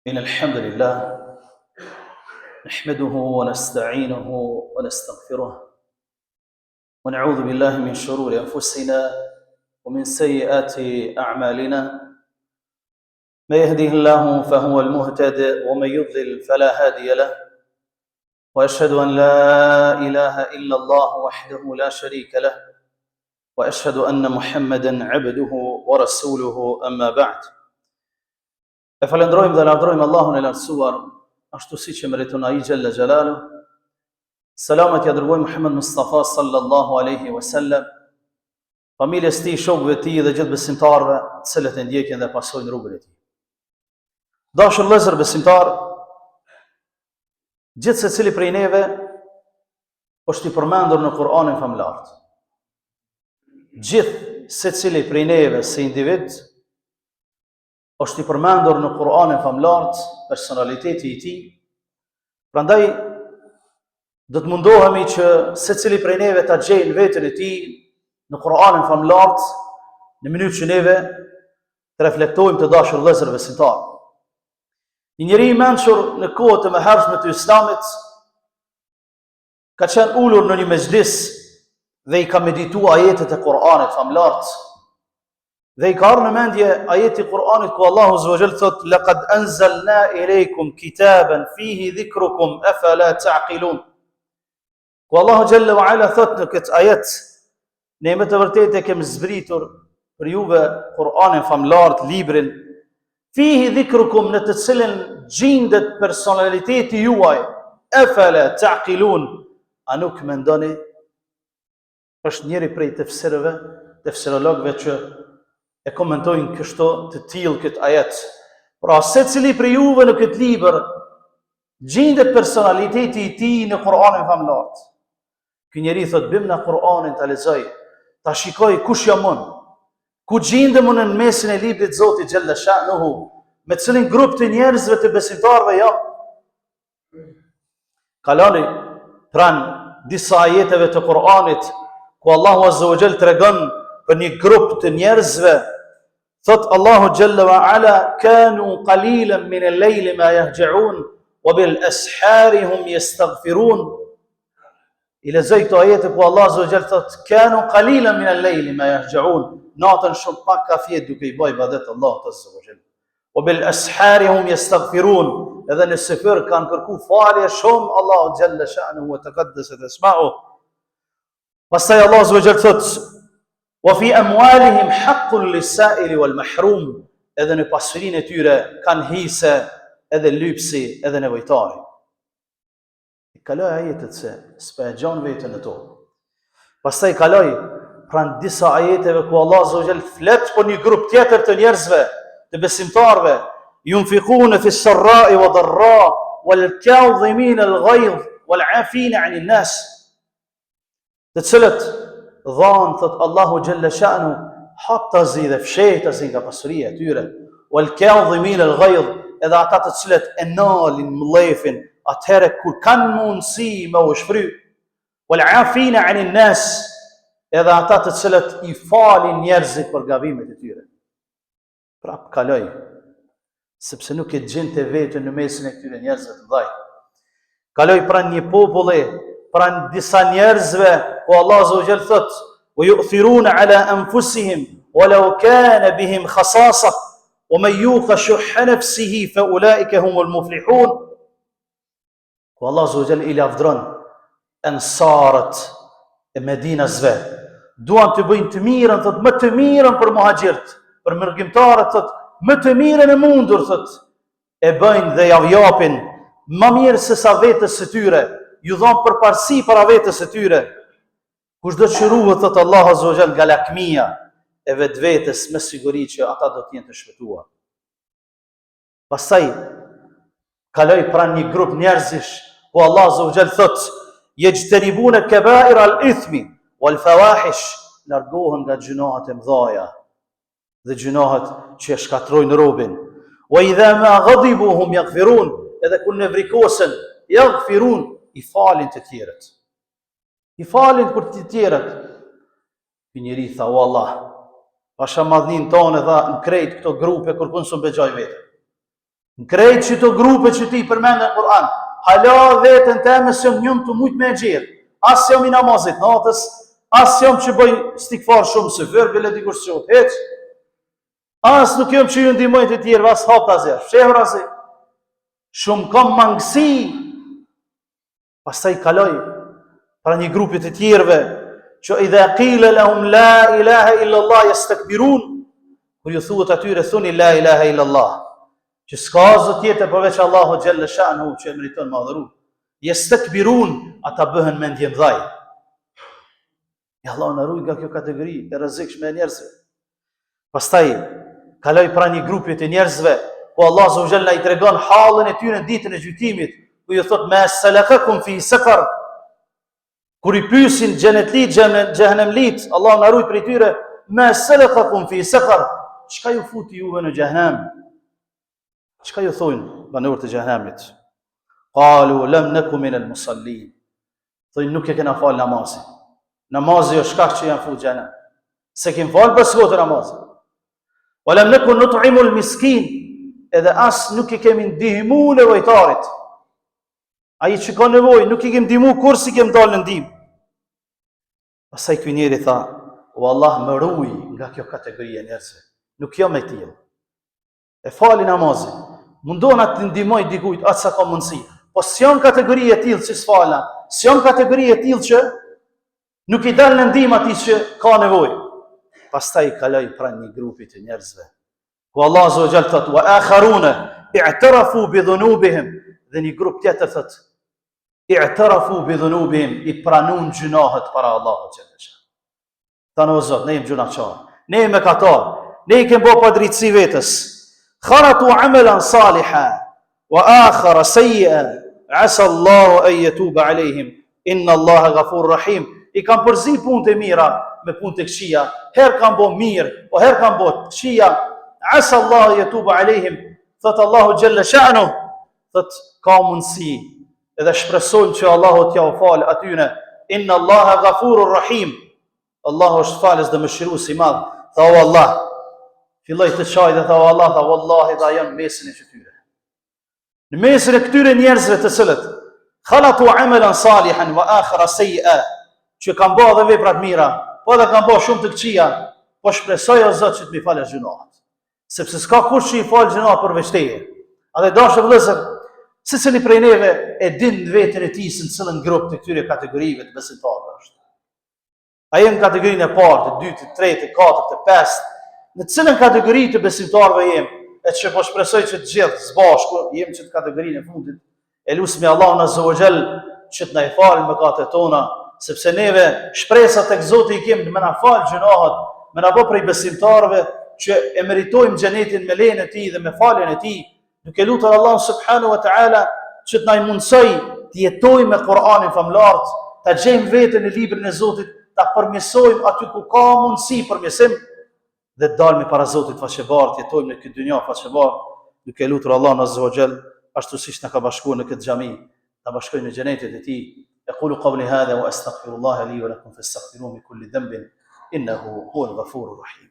إن الحمد لله نحمده ونستعينه ونستغفره ونعوذ بالله من شرور أنفسنا ومن سيئات أعمالنا. من يهده الله فهو المهتد ومن يضلل فلا هادي له، وأشهد أن لا إله إلا الله وحده لا شريك له، وأشهد أن محمدا عبده ورسوله أما بعد. E falendrojmë dhe lavdrojmë Allahun e lartësuar, ashtu siç e meriton ai xhalla xhalalu. Selamat ja dërgojmë Muhammed Mustafa sallallahu alaihi wasallam, familjes tij, shokëve të tij dhe gjithë besimtarëve të cilët e ndjekin dhe pasojnë rrugën e tij. Dashur vëllezër besimtar, gjithë secili prej neve është i përmendur në Kur'anin famlar. Gjithë secili prej neve si individ është i përmendur në Kur'anin famlar personaliteti i tij. Prandaj do të mundohemi që secili prej neve ta gjejnë veten e tij në Kur'anin famlar në mënyrë që neve të reflektojmë të dashur vëllezër besimtar. Një njeri i mençur në kohët e mëhershme të Islamit ka qenë ulur në një mezhlis dhe i ka medituar ajetet e Kur'anit famlar. Dhe i ka ardhur në mendje ajeti i Kur'anit ku Allahu Azza wa Jall thot: "Laqad anzalna ilaykum kitaban fihi dhikrukum afala ta'qilun." Ku Allahu Jalla wa Ala thot në këtë ajet: "Ne me të vërtetë e kemi zbritur për juve Kur'anin famlar, librin fihi dhikrukum, në të cilin gjendet personaliteti juaj, afala ta'qilun, a nuk mendoni?" Është njëri prej tefsirologëve që e komentojnë kështu të tillë këtë ajet. Pra secili prej juve në këtë libër gjendet personaliteti i tij në Kur'anin famlar. Ky njeri thot: "Bim në Kur'anin ta lexoj, ta shikoj kush jam unë, ku gjendem unë në mesin e librit Zotit xhalla sha'nuhu, me cilin grup të njerëzve të besimtarëve jam." Kaloni pranë disa ajeteve të Kur'anit ku Allahu Azza wa Jall tregon për një grup të njerëzve, thot Allahu Jalla wa Ala: "Kanu qalilan min al-layli ma yahja'un wa bil ashari hum yastaghfirun." I lexoj këto ajete ku Allahu Azza wa Jalla thot: "Kanu qalilan min al-layli ma yahja'un." Natën shumë pak ka fjet duke i bërë ibadet Allahut Azza wa Jalla. "Wa bil ashari hum yastaghfirun." Edhe në sefër kanë kërku falje shumë Allahu Jalla sha'nuhu wa taqaddasat asma'uhu. Pastaj Allahu Azza wa Jalla thot: "Wa fi amwalihim haqqun lis-sa'ili wal mahrum." Edhe në pasurinë e tyre kanë hise edhe lypsi edhe nevojtari. Kaloj ajetet se s'pa e gjon veten e to. Pastaj kaloj pranë disa ajeteve ku Allah Azza wa Jall flet për një grup tjetër të njerëzve, të besimtarëve: "Yunfiquna fi s-sarra'i wa dharra wal kadhimina al-ghayz wal 'afina 'anil nas." Të cilët dhanë, thot Allahu Jalla sha'nu, haptazi dhe fshehtazi nga pasuria e tyre, wal kadhimin al ghayz, edhe ata të cilët e nalin mllefin atëherë kur kanë mundësi me u shfry, wal afina 'anil nas, edhe ata të cilët i falin njerëzit për gabimet e tyre. Prap kaloj, sepse nuk e gjente veten në mesin e këtyre njerëzve të dhaj. Kaloj pranë një populli, pranë disa njerëzve ku Allah Azza wa Jall thot: "Wa yu'thiruna 'ala anfusihim walau kana bihim khasasa wa man yuqa shuhha nafsihi fa ulaika humul muflihun." Ku Allah Azza wa Jall i lavdron ansarët e Medinasve, duan të bëjnë të mirën, thot më të mirën për muhaxhirët, për mërgjimtarët, thot më të mirën e mundur, thot e bëjnë dhe javjapin më mirë se sa vetës së tyre, ju dhonë përparësi para vetës së tyre. Kush do të shëruhet, thot Allah Azza wa Jall, nga lakmia e vetvetes, me siguri që ata do të jenë të shpëtuar. Pastaj kaloj pranë një grup njerëzish ku Allah Azza wa Jall thot: "Yajtanibuna kaba'ir al-ithmi wal fawahish", largohen nga gjunahet e mëdha dhe gjunahet që e shkatrojnë robën. "Wa idha ma ghadibu hum yaghfirun", edhe kur nevrikosen, yaghfirun, i falin të tjerët. I falin për të tjerët. Ky njeri tha: "O Allah, pasha madhnin tonë, tha, në krejt këto grupe kërkun së mbexaj vetë. Në krejt që të grupe që ti përmendë në Kur'an, hala vetën teme se njëm të mujtë me gjithë, asë jam i namazit natës, asë jam që bëj stikfar shumë së vërë, bile dikush që të heqë, asë nuk jam që ju ndimoj të tjerë, asë hapë të azjerë, shehër azë, shumë kam mangësi, pas ta i kaloj, pra një grupit të tjerëve, që idha qile lahum la ilaha illallah yastakbirun, kur ju thuhet atyre thuni la ilaha illallah, që s'ka zot tjetër përveç Allahu xhalla sha'nuhu që meriton madhëru. Yastakbirun, ata bëhen mendje mdhaj. Ja Allah na ruaj nga kjo kategori e rrezikshme e njerëzve. Pastaj kaloj pra një grupi të njerëzve ku Allah azza wa jalla i tregon hallën e tyre në ditën e gjykimit, ku ju thot ma salakakum fi saqar. Kur i pyesin xhenetlit, xhehenemlit, Allah na ruaj prej tyre, ma salakakum fi saqar. Çka ju futi juve në xhehenem? Çka ju thojnë banorët e xhehenemit? Qalu lam naku min al-musallin. Thojnë nuk e kena fal namazin. Namazi është shkak që janë futur xhenem. Se kem fal pas kohë namazit. Wa lam naku nut'imu al-miskin. Edhe as nuk i kemi ndihmu nevojtarit. Ai që ka nevojë, nuk i kemi ndihmu kur si kem dalë në ndihmë. Pastaj ky njeri tha, o Allah më ruaj nga kjo kategori e njerëzve. Nuk jam me tillë. E fali namazin. Mundon atë të ndihmoj dikujt atë sa ka mundësi. Po s'jam kategori e tillë që s'fala. S'jam kategori e tillë që nuk i dal në ndihmë atij që ka nevojë. Pastaj kaloj pranë një grupi të njerëzve. Ku Allah azza wa jalla thot wa akharuna i'tarafu bi dhunubihim, dhe një grup tjetër thot i'tarafu bi dhunubihim, i pranun gjunahet para Allahut xhalla xhala. Tanë o Zot, ne jemi gjunaçar. Ne jemi mëkatar. Ne i kemi bërë padrejtësi vetës. Kharatu amalan salihan wa akhara sayyi'an, asa Allahu an yatuba alayhim, inna Allaha ghafurur rahim. I kanë përzi punët e mira me punët e këqija. Herë kanë bërë mirë, o herë kanë bërë këqija. Asa Allahu yatuba alayhim, thot Allahu xhalla sha'nu, thot ka mundësi edhe shpresojmë që Allahu t'ja u falë atyne. Inna Allaha ghafurur rahim. Allahu është falës dhe mëshirues i madh. Tha o Allah, filloi të çaj dhe tha o Allah, tha wallahi dha jam mesin e këtyre. Në mesin e këtyre njerëzve të cilët khalatu amalan salihan wa akhara sayyi'a, që kanë bërë dhe vepra të mira, po edhe kanë bërë shumë të këqija, po shpresoj o Zot që të më falësh gjunahet. Sepse s'ka kush që i fal gjunahet përveç teje. A dhe dashur vëllezër, secili prej neve e din veten e tij se në cilën grup të këtyre kategorive të besimtarëve është. A jem kategorinë e parë, të dytë, të tretë, të katërt, të pestë, në cilën kategori të besimtarëve jem, e që po shpresoj që të gjithë së bashku jem që të kategorinë e fundit. E lusmi Allahun azza wa jall që të na i falë mëkatet tona, sepse neve shpresat tek Zoti i kemi me na fal gjunahet, me na bë prej besimtarëve që e meritojmë xhenetin me lejen e tij dhe me faljen e tij, duke lutur Allahun subhanahu wa taala që të na i mundsoj të jetojmë me Kur'anin famlart, ta gjejmë veten në librin e Zotit, ta përmirësojmë aty ku ka mundësi përmirësim dhe të dalmi para Zotit faqebar, të jetojmë në këtë dynjë faqebar, duke lutur Allahun azza wa jall ashtu siç na ka bashkuar në këtë xhami, ta bashkojmë në xhenetin e tij. أقول قولي هذا وأستغفر الله لي ولكم فاستغفروه من كل ذنب إنه هو الغفور الرحيم.